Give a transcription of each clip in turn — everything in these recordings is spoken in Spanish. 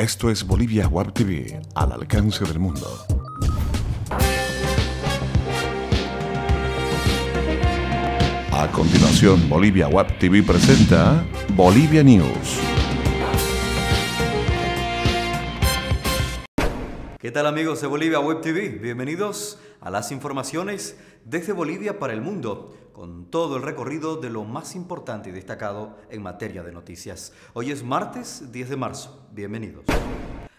Esto es Bolivia Web TV, al alcance del mundo. A continuación, Bolivia Web TV presenta Bolivia News. ¿Qué tal amigos de Bolivia Web TV? Bienvenidos a las informaciones desde Bolivia para el mundo, con todo el recorrido de lo más importante y destacado en materia de noticias. Hoy es martes 10 de marzo. Bienvenidos.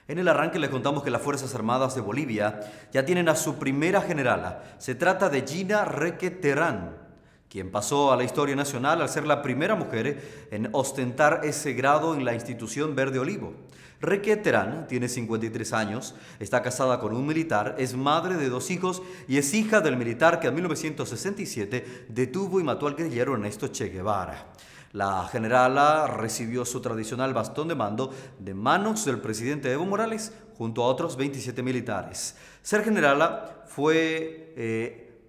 En el arranque les contamos que las Fuerzas Armadas de Bolivia ya tienen a su primera generala. Se trata de Gina Requeterán, quien pasó a la historia nacional al ser la primera mujer en ostentar ese grado en la institución Verde Olivo. Requeterán tiene 53 años, está casada con un militar, es madre de 2 hijos y es hija del militar que en 1967 detuvo y mató al guerrillero Ernesto Che Guevara. La generala recibió su tradicional bastón de mando de manos del presidente Evo Morales junto a otros 27 militares. Ser generala fue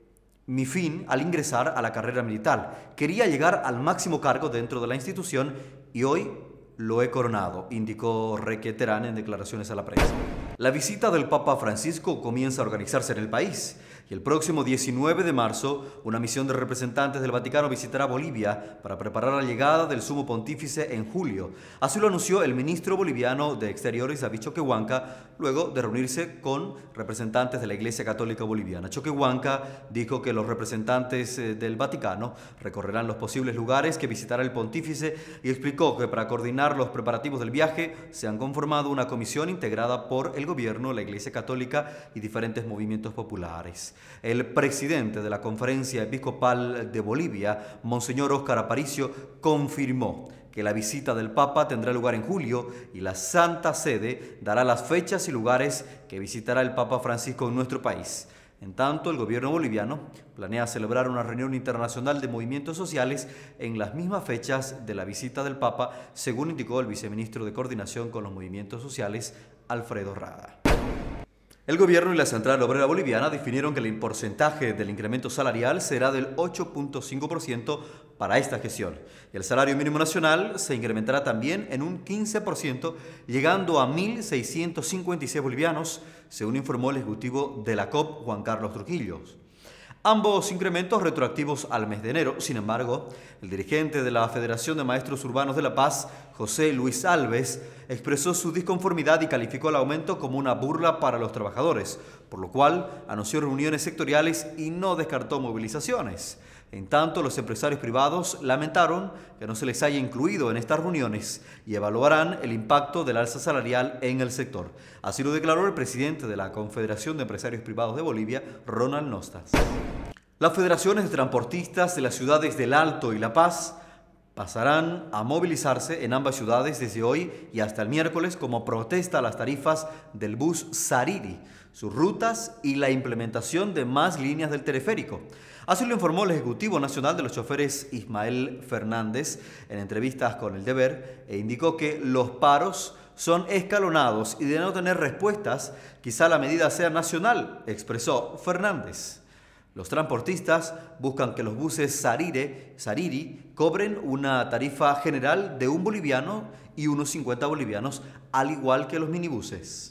mi fin al ingresar a la carrera militar. Quería llegar al máximo cargo dentro de la institución y hoy lo he coronado, indicó Requeterán en declaraciones a la prensa. La visita del Papa Francisco comienza a organizarse en el país y el próximo 19 de marzo una misión de representantes del Vaticano visitará Bolivia para preparar la llegada del Sumo Pontífice en julio. Así lo anunció el ministro boliviano de Exteriores, David Choquehuanca, luego de reunirse con representantes de la Iglesia Católica Boliviana. Choquehuanca dijo que los representantes del Vaticano recorrerán los posibles lugares que visitará el pontífice y explicó que para coordinar los preparativos del viaje se han conformado una comisión integrada por el gobierno, la Iglesia Católica y diferentes movimientos populares. El presidente de la Conferencia Episcopal de Bolivia, Monseñor Óscar Aparicio, confirmó que la visita del Papa tendrá lugar en julio y la Santa Sede dará las fechas y lugares que visitará el Papa Francisco en nuestro país. En tanto, el gobierno boliviano planea celebrar una reunión internacional de movimientos sociales en las mismas fechas de la visita del Papa, según indicó el viceministro de Coordinación con los Movimientos Sociales, Alfredo Rada. El gobierno y la Central Obrera Boliviana definieron que el porcentaje del incremento salarial será del 8.5% para esta gestión. Y el salario mínimo nacional se incrementará también en un 15%, llegando a 1.656 bolivianos, según informó el ejecutivo de la COP, Juan Carlos Trujillo. Ambos incrementos retroactivos al mes de enero. Sin embargo, el dirigente de la Federación de Maestros Urbanos de La Paz, José Luis Alves, expresó su disconformidad y calificó el aumento como una burla para los trabajadores, por lo cual anunció reuniones sectoriales y no descartó movilizaciones. En tanto, los empresarios privados lamentaron que no se les haya incluido en estas reuniones y evaluarán el impacto del alza salarial en el sector. Así lo declaró el presidente de la Confederación de Empresarios Privados de Bolivia, Ronald Nostas. Las federaciones de transportistas de las ciudades del Alto y La Paz pasarán a movilizarse en ambas ciudades desde hoy y hasta el miércoles como protesta a las tarifas del bus Sariri, sus rutas y la implementación de más líneas del teleférico. Así lo informó el Ejecutivo Nacional de los Choferes Ismael Fernández en entrevistas con El Deber e indicó que los paros son escalonados y de no tener respuestas, quizá la medida sea nacional, expresó Fernández. Los transportistas buscan que los buses Sariri cobren una tarifa general de 1 boliviano y unos 50 bolivianos, al igual que los minibuses.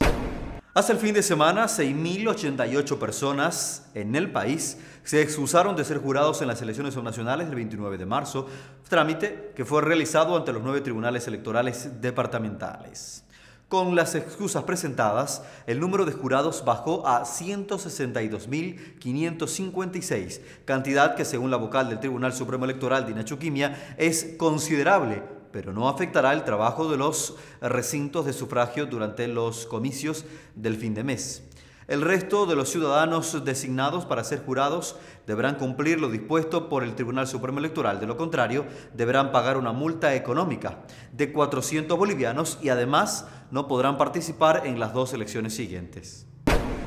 Hasta el fin de semana, 6.088 personas en el país se excusaron de ser jurados en las elecciones subnacionales del 29 de marzo, trámite que fue realizado ante los 9 tribunales electorales departamentales. Con las excusas presentadas, el número de jurados bajó a 162.556, cantidad que según la vocal del Tribunal Supremo Electoral, Dina Chuquimia, es considerable, pero no afectará el trabajo de los recintos de sufragio durante los comicios del fin de mes. El resto de los ciudadanos designados para ser jurados deberán cumplir lo dispuesto por el Tribunal Supremo Electoral. De lo contrario, deberán pagar una multa económica de 400 bolivianos y además no podrán participar en las 2 elecciones siguientes.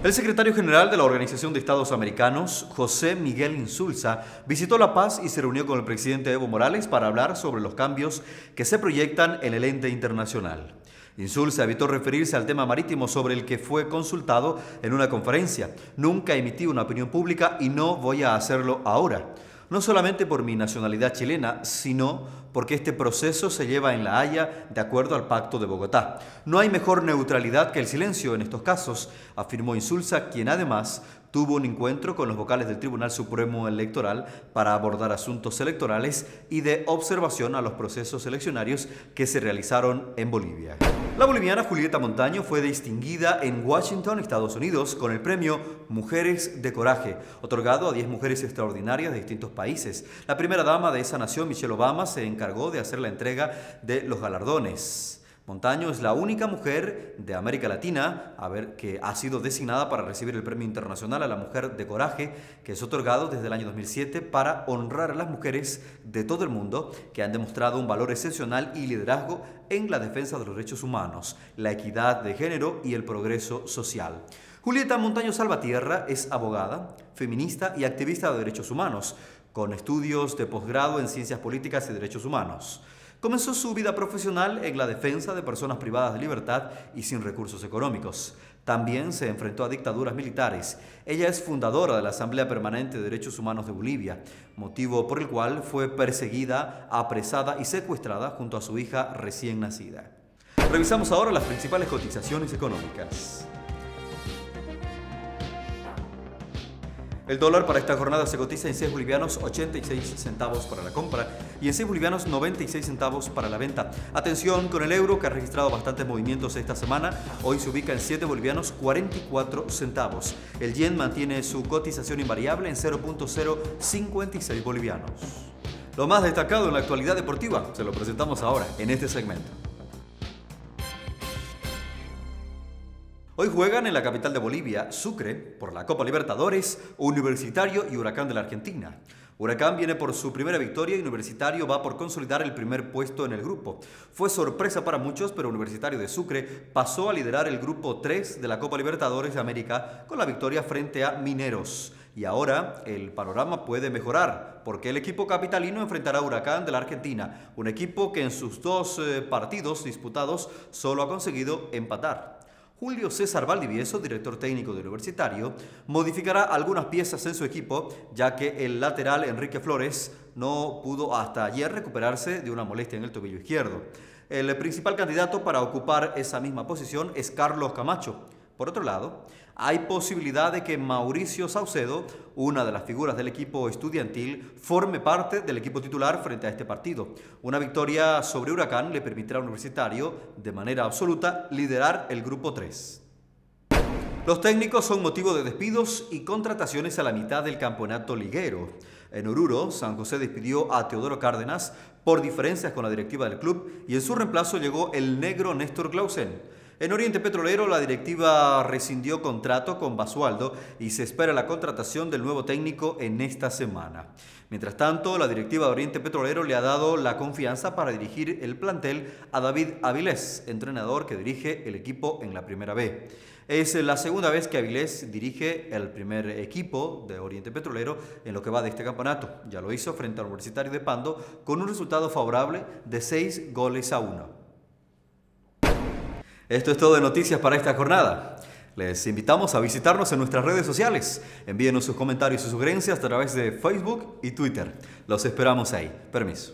El secretario general de la Organización de Estados Americanos, José Miguel Insulza, visitó La Paz y se reunió con el presidente Evo Morales para hablar sobre los cambios que se proyectan en el ente internacional. Insulza evitó referirse al tema marítimo sobre el que fue consultado en una conferencia. Nunca emití una opinión pública y no voy a hacerlo ahora. no solamente por mi nacionalidad chilena, sino porque este proceso se lleva en La Haya de acuerdo al Pacto de Bogotá. No hay mejor neutralidad que el silencio en estos casos, afirmó Insulza, quien además tuvo un encuentro con los vocales del Tribunal Supremo Electoral para abordar asuntos electorales y de observación a los procesos eleccionarios que se realizaron en Bolivia. La boliviana Julieta Montaño fue distinguida en Washington, Estados Unidos, con el premio Mujeres de Coraje, otorgado a 10 mujeres extraordinarias de distintos países. La primera dama de esa nación, Michelle Obama, se encargó de hacer la entrega de los galardones. Montaño es la única mujer de América Latina que ha sido designada para recibir el Premio Internacional a la Mujer de Coraje, que es otorgado desde el año 2007 para honrar a las mujeres de todo el mundo que han demostrado un valor excepcional y liderazgo en la defensa de los derechos humanos, la equidad de género y el progreso social. Julieta Montaño Salvatierra es abogada, feminista y activista de derechos humanos, con estudios de posgrado en Ciencias Políticas y Derechos Humanos. Comenzó su vida profesional en la defensa de personas privadas de libertad y sin recursos económicos. También se enfrentó a dictaduras militares. Ella es fundadora de la Asamblea Permanente de Derechos Humanos de Bolivia, motivo por el cual fue perseguida, apresada y secuestrada junto a su hija recién nacida. Revisamos ahora las principales cotizaciones económicas. El dólar para esta jornada se cotiza en 6 bolivianos 86 centavos para la compra y en 6 bolivianos 96 centavos para la venta. Atención con el euro, que ha registrado bastantes movimientos esta semana. Hoy se ubica en 7 bolivianos 44 centavos. El yen mantiene su cotización invariable en 0.056 bolivianos. Lo más destacado en la actualidad deportiva se lo presentamos ahora en este segmento. Hoy juegan en la capital de Bolivia, Sucre, por la Copa Libertadores, Universitario y Huracán de la Argentina. Huracán viene por su primera victoria y Universitario va por consolidar el primer puesto en el grupo. Fue sorpresa para muchos, pero Universitario de Sucre pasó a liderar el grupo 3 de la Copa Libertadores de América con la victoria frente a Mineros. Y ahora el panorama puede mejorar, porque el equipo capitalino enfrentará a Huracán de la Argentina, un equipo que en sus 2 partidos disputados solo ha conseguido empatar. Julio César Valdivieso, director técnico de Universitario, modificará algunas piezas en su equipo, ya que el lateral Enrique Flores no pudo hasta ayer recuperarse de una molestia en el tobillo izquierdo. El principal candidato para ocupar esa misma posición es Carlos Camacho. Por otro lado, hay posibilidad de que Mauricio Saucedo, una de las figuras del equipo estudiantil, forme parte del equipo titular frente a este partido. Una victoria sobre Huracán le permitirá al Universitario, de manera absoluta, liderar el grupo 3. Los técnicos son motivo de despidos y contrataciones a la mitad del campeonato liguero. En Oruro, San José despidió a Teodoro Cárdenas por diferencias con la directiva del club y en su reemplazo llegó el negro Néstor Clausen. En Oriente Petrolero, la directiva rescindió contrato con Basualdo y se espera la contratación del nuevo técnico en esta semana. Mientras tanto, la directiva de Oriente Petrolero le ha dado la confianza para dirigir el plantel a David Avilés, entrenador que dirige el equipo en la Primera B. Es la segunda vez que Avilés dirige el primer equipo de Oriente Petrolero en lo que va de este campeonato. Ya lo hizo frente al Universitario de Pando con un resultado favorable de 6-1. Esto es todo de noticias para esta jornada. Les invitamos a visitarnos en nuestras redes sociales. Envíenos sus comentarios y sugerencias a través de Facebook y Twitter. Los esperamos ahí. Permiso.